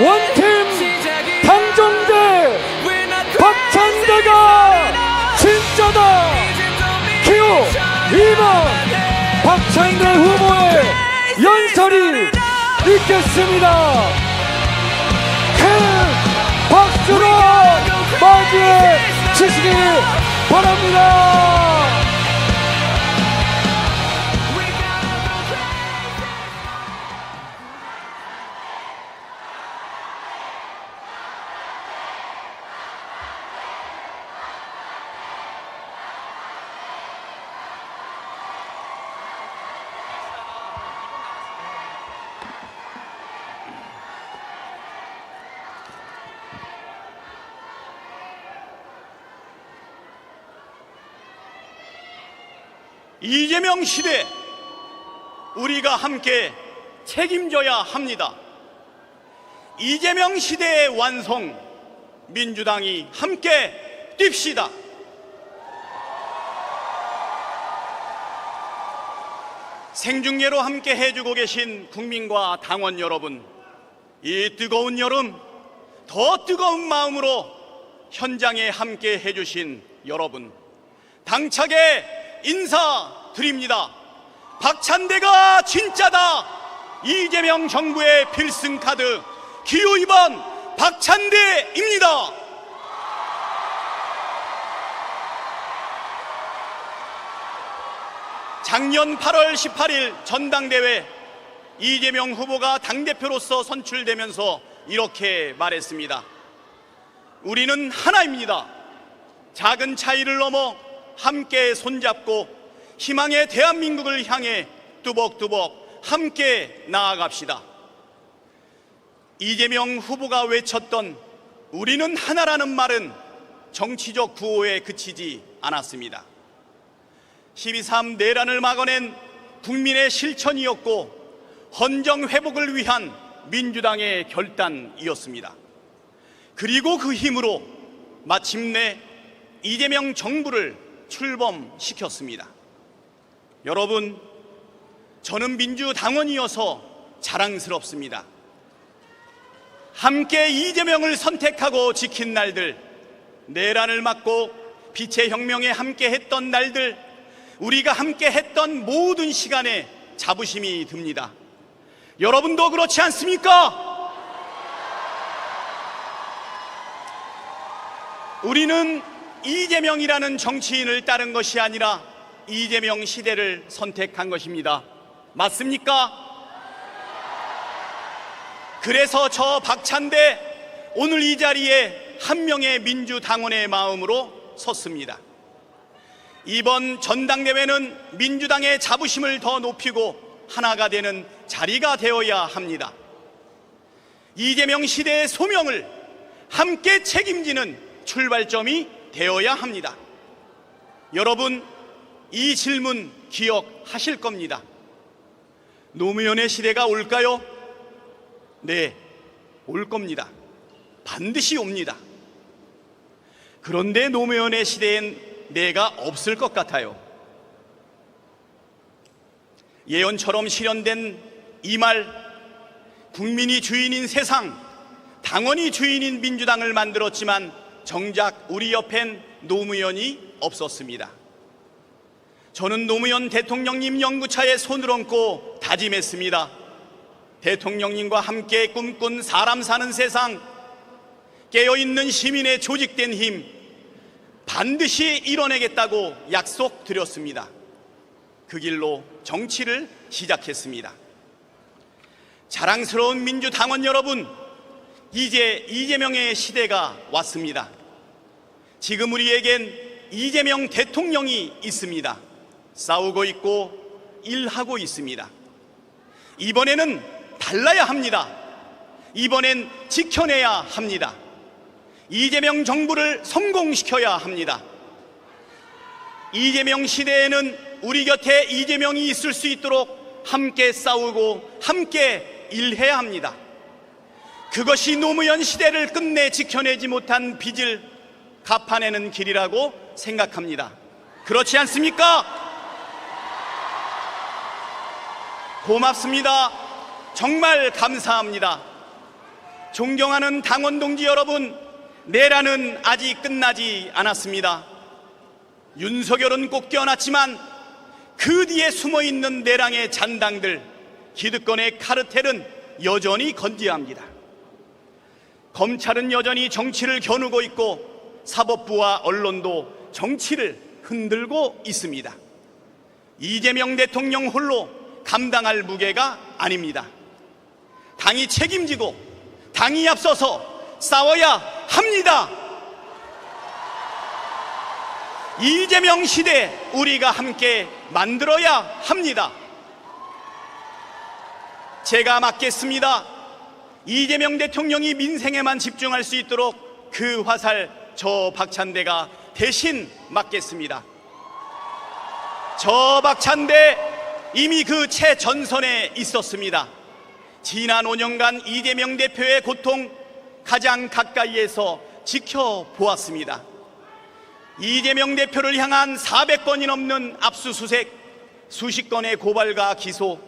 원팀 당정대 박찬대가 진짜다. 기호 2번 박찬대 후보의 연설이 있겠습니다. 큰 박수로 맞이해 주시기 바랍니다. 이재명 시대, 우리가 함께 책임져야 합니다. 이재명 시대의 완성, 민주당이 함께 뜁시다. 생중계로 함께 해주고 계신 국민과 당원 여러분, 이 뜨거운 여름 더 뜨거운 마음으로 현장에 함께 해주신 여러분, 당차게 인사드립니다. 박찬대가 진짜다. 이재명 정부의 필승카드 기호 2번 박찬대입니다. 작년 8월 18일 전당대회, 이재명 후보가 당대표로서 선출되면서 이렇게 말했습니다. 우리는 하나입니다. 작은 차이를 넘어 함께 손잡고 희망의 대한민국을 향해 뚜벅뚜벅 함께 나아갑시다. 이재명 후보가 외쳤던 우리는 하나라는 말은 정치적 구호에 그치지 않았습니다. 12.3 내란을 막아낸 국민의 실천이었고 헌정 회복을 위한 민주당의 결단이었습니다. 그리고 그 힘으로 마침내 이재명 정부를 출범시켰습니다. 여러분, 저는 민주당원이어서 자랑스럽습니다. 함께 이재명을 선택하고 지킨 날들, 내란을 막고 빛의 혁명에 함께 했던 날들, 우리가 함께 했던 모든 시간에 자부심이 듭니다. 여러분도 그렇지 않습니까? 우리는 이재명이라는 정치인을 따른 것이 아니라 이재명 시대를 선택한 것입니다. 맞습니까? 그래서 저 박찬대 오늘 이 자리에 한 명의 민주당원의 마음으로 섰습니다. 이번 전당대회는 민주당의 자부심을 더 높이고 하나가 되는 자리가 되어야 합니다. 이재명 시대의 소명을 함께 책임지는 출발점이 되어야 합니다. 여러분, 이 질문 기억하실 겁니다. 노무현의 시대가 올까요? 네, 올 겁니다. 반드시 옵니다. 그런데 노무현의 시대엔 내가 없을 것 같아요. 예언처럼 실현된 이 말, 국민이 주인인 세상, 당원이 주인인 민주당을 만들었지만 정작 우리 옆엔 노무현이 없었습니다. 저는 노무현 대통령님 연구차에 손을 얹고 다짐했습니다. 대통령님과 함께 꿈꾼 사람 사는 세상, 깨어있는 시민의 조직된 힘 반드시 이뤄내겠다고 약속드렸습니다. 그 길로 정치를 시작했습니다. 자랑스러운 민주당원 여러분, 이제 이재명의 시대가 왔습니다. 지금 우리에겐 이재명 대통령이 있습니다. 싸우고 있고 일하고 있습니다. 이번에는 달라야 합니다. 이번엔 지켜내야 합니다. 이재명 정부를 성공시켜야 합니다. 이재명 시대에는 우리 곁에 이재명이 있을 수 있도록 함께 싸우고 함께 일해야 합니다. 그것이 노무현 시대를 끝내 지켜내지 못한 빚을 갚아내는 길이라고 생각합니다. 그렇지 않습니까? 고맙습니다. 정말 감사합니다. 존경하는 당원 동지 여러분, 내란은 아직 끝나지 않았습니다. 윤석열은 꼭 껴놨지만 그 뒤에 숨어있는 내랑의 잔당들, 기득권의 카르텔은 여전히 건재합니다. 검찰은 여전히 정치를 겨누고 있고 사법부와 언론도 정치를 흔들고 있습니다. 이재명 대통령 홀로 감당할 무게가 아닙니다. 당이 책임지고 당이 앞서서 싸워야 합니다. 이재명 시대 우리가 함께 만들어야 합니다. 제가 맡겠습니다. 이재명 대통령이 민생에만 집중할 수 있도록 그 화살 저 박찬대가 대신 맡겠습니다. 저 박찬대 이미 그 최전선에 있었습니다. 지난 5년간 이재명 대표의 고통 가장 가까이에서 지켜보았습니다. 이재명 대표를 향한 400건이 넘는 압수수색, 수십 건의 고발과 기소,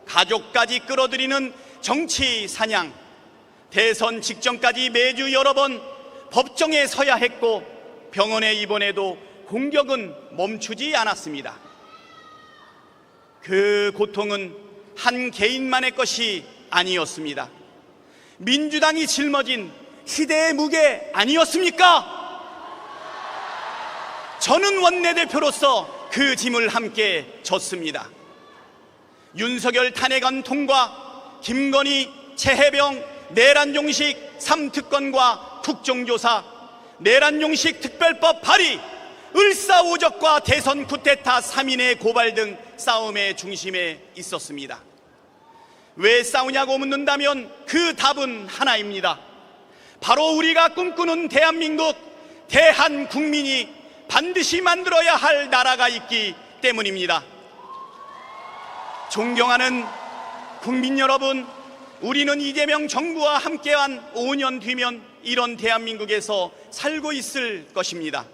가족까지 끌어들이는 정치 사냥, 대선 직전까지 매주 여러 번 법정에 서야 했고 병원에 입원해도 공격은 멈추지 않았습니다. 그 고통은 한 개인만의 것이 아니었습니다. 민주당이 짊어진 시대의 무게 아니었습니까? 저는 원내대표로서 그 짐을 함께 졌습니다. 윤석열 탄핵안 통과, 김건희, 최혜병, 내란용식 3특검과 국정조사, 내란용식 특별법 발의, 을사오적과 대선 쿠데타 3인의 고발 등 싸움의 중심에 있었습니다. 왜 싸우냐고 묻는다면 그 답은 하나입니다. 바로 우리가 꿈꾸는 대한민국, 대한국민이 반드시 만들어야 할 나라가 있기 때문입니다. 존경하는 국민 여러분, 우리는 이재명 정부와 함께한 5년 뒤면 이런 대한민국에서 살고 있을 것입니다.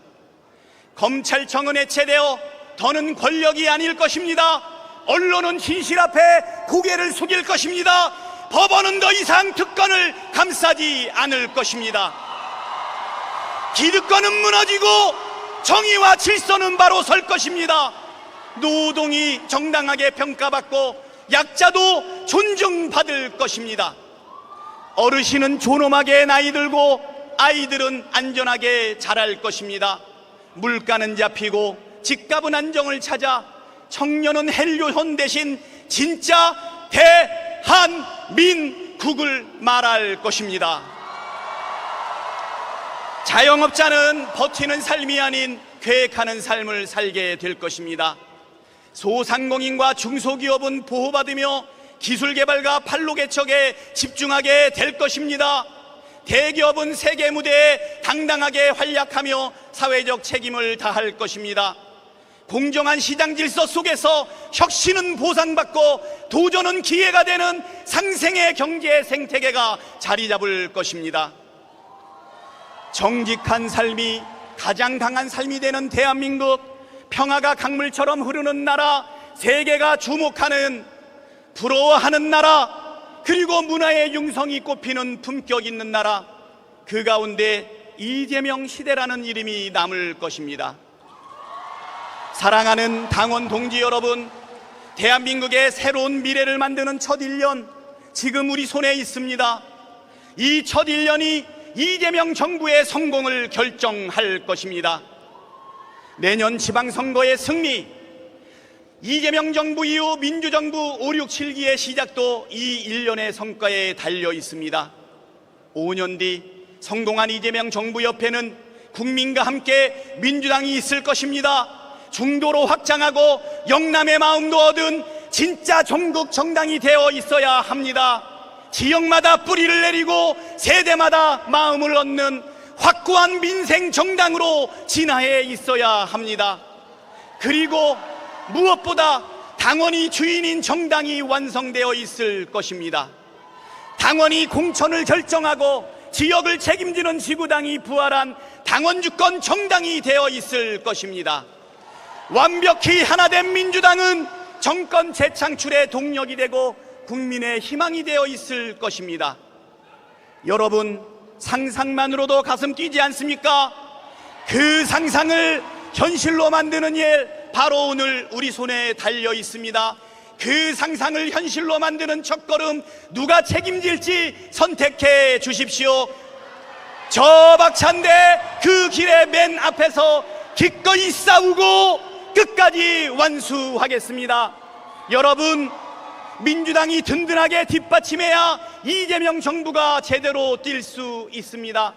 검찰청은 해체되어 더는 권력이 아닐 것입니다. 언론은 진실 앞에 고개를 숙일 것입니다. 법원은 더 이상 특권을 감싸지 않을 것입니다. 기득권은 무너지고 정의와 질서는 바로 설 것입니다. 노동이 정당하게 평가받고 약자도 존중받을 것입니다. 어르신은 존엄하게 나이 들고 아이들은 안전하게 자랄 것입니다. 물가는 잡히고 집값은 안정을 찾아 청년은 헬류현 대신 진짜 대한민국을 말할 것입니다. 자영업자는 버티는 삶이 아닌 계획하는 삶을 살게 될 것입니다. 소상공인과 중소기업은 보호받으며 기술개발과 판로개척에 집중하게 될 것입니다. 대기업은 세계 무대에 당당하게 활약하며 사회적 책임을 다할 것입니다. 공정한 시장 질서 속에서 혁신은 보상받고 도전은 기회가 되는 상생의 경제 생태계가 자리 잡을 것입니다. 정직한 삶이 가장 강한 삶이 되는 대한민국, 평화가 강물처럼 흐르는 나라, 세계가 주목하는, 부러워하는 나라, 그리고 문화의 융성이 꼽히는 품격 있는 나라, 그 가운데 이재명 시대라는 이름이 남을 것입니다. 사랑하는 당원 동지 여러분, 대한민국의 새로운 미래를 만드는 첫 1년, 지금 우리 손에 있습니다. 이 첫 1년이 이재명 정부의 성공을 결정할 것입니다. 내년 지방선거의 승리, 이재명 정부 이후 민주정부 5, 6, 7기의 시작도 이 1년의 성과에 달려 있습니다. 5년 뒤 성공한 이재명 정부 옆에는 국민과 함께 민주당이 있을 것입니다. 중도로 확장하고 영남의 마음도 얻은 진짜 전국 정당이 되어 있어야 합니다. 지역마다 뿌리를 내리고 세대마다 마음을 얻는 확고한 민생 정당으로 진화해 있어야 합니다. 그리고 무엇보다 당원이 주인인 정당이 완성되어 있을 것입니다. 당원이 공천을 결정하고 지역을 책임지는 지구당이 부활한 당원주권 정당이 되어 있을 것입니다. 완벽히 하나된 민주당은 정권 재창출의 동력이 되고 국민의 희망이 되어 있을 것입니다. 여러분, 상상만으로도 가슴 뛰지 않습니까? 그 상상을 현실로 만드는 일, 바로 오늘 우리 손에 달려 있습니다. 그 상상을 현실로 만드는 첫걸음, 누가 책임질지 선택해 주십시오. 저 박찬대 그 길의 맨 앞에서 기꺼이 싸우고 끝까지 완수하겠습니다. 여러분, 민주당이 든든하게 뒷받침해야 이재명 정부가 제대로 뛸 수 있습니다.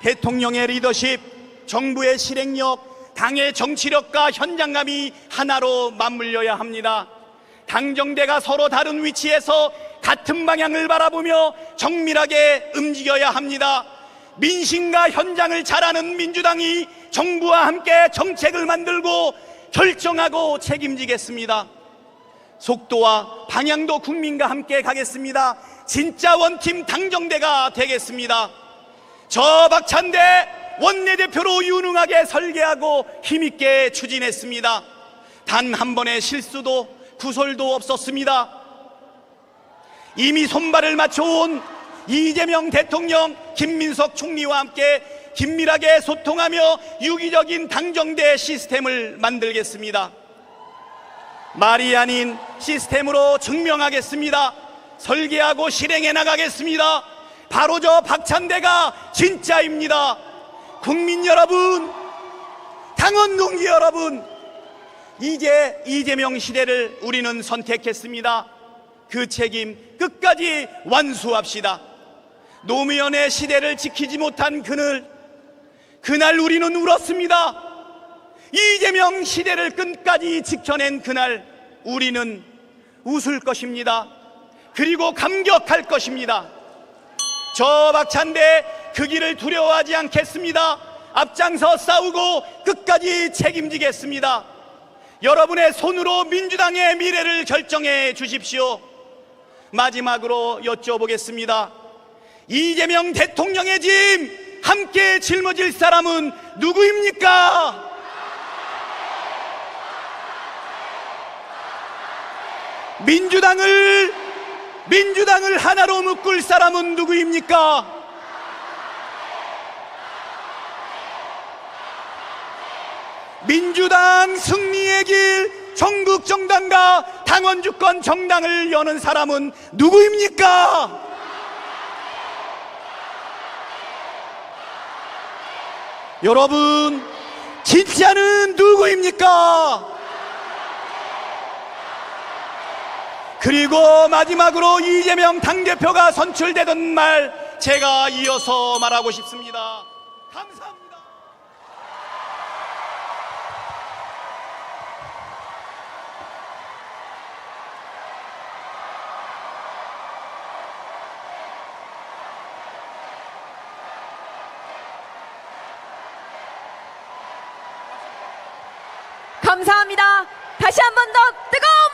대통령의 리더십, 정부의 실행력, 당의 정치력과 현장감이 하나로 맞물려야 합니다. 당정대가 서로 다른 위치에서 같은 방향을 바라보며 정밀하게 움직여야 합니다. 민심과 현장을 잘 아는 민주당이 정부와 함께 정책을 만들고 결정하고 책임지겠습니다. 속도와 방향도 국민과 함께 가겠습니다. 진짜 원팀 당정대가 되겠습니다. 저 박찬대 원내대표로 유능하게 설계하고 힘있게 추진했습니다. 단 한 번의 실수도 구설도 없었습니다. 이미 손발을 맞춰온 이재명 대통령, 김민석 총리와 함께 긴밀하게 소통하며 유기적인 당정대 시스템을 만들겠습니다. 말이 아닌 시스템으로 증명하겠습니다. 설계하고 실행해 나가겠습니다. 바로 저 박찬대가 진짜입니다. 국민 여러분, 당원 동지 여러분, 이제 이재명 시대를 우리는 선택했습니다. 그 책임 끝까지 완수합시다. 노무현의 시대를 지키지 못한 그날 우리는 울었습니다. 이재명 시대를 끝까지 지켜낸 그날 우리는 웃을 것입니다. 그리고 감격할 것입니다. 저 박찬대 그 길을 두려워하지 않겠습니다. 앞장서 싸우고 끝까지 책임지겠습니다. 여러분의 손으로 민주당의 미래를 결정해 주십시오. 마지막으로 여쭤보겠습니다. 이재명 대통령의 짐 함께 짊어질 사람은 누구입니까? 민주당을 하나로 묶을 사람은 누구입니까? 민주당 승리의 길, 전국 정당과 당원 주권 정당을 여는 사람은 누구입니까? 여러분, 진짜는 누구입니까? 그리고 마지막으로 이재명 당대표가 선출되던 말 제가 이어서 말하고 싶습니다. 감사합니다. 감사합니다. 다시 한 번 더 뜨거운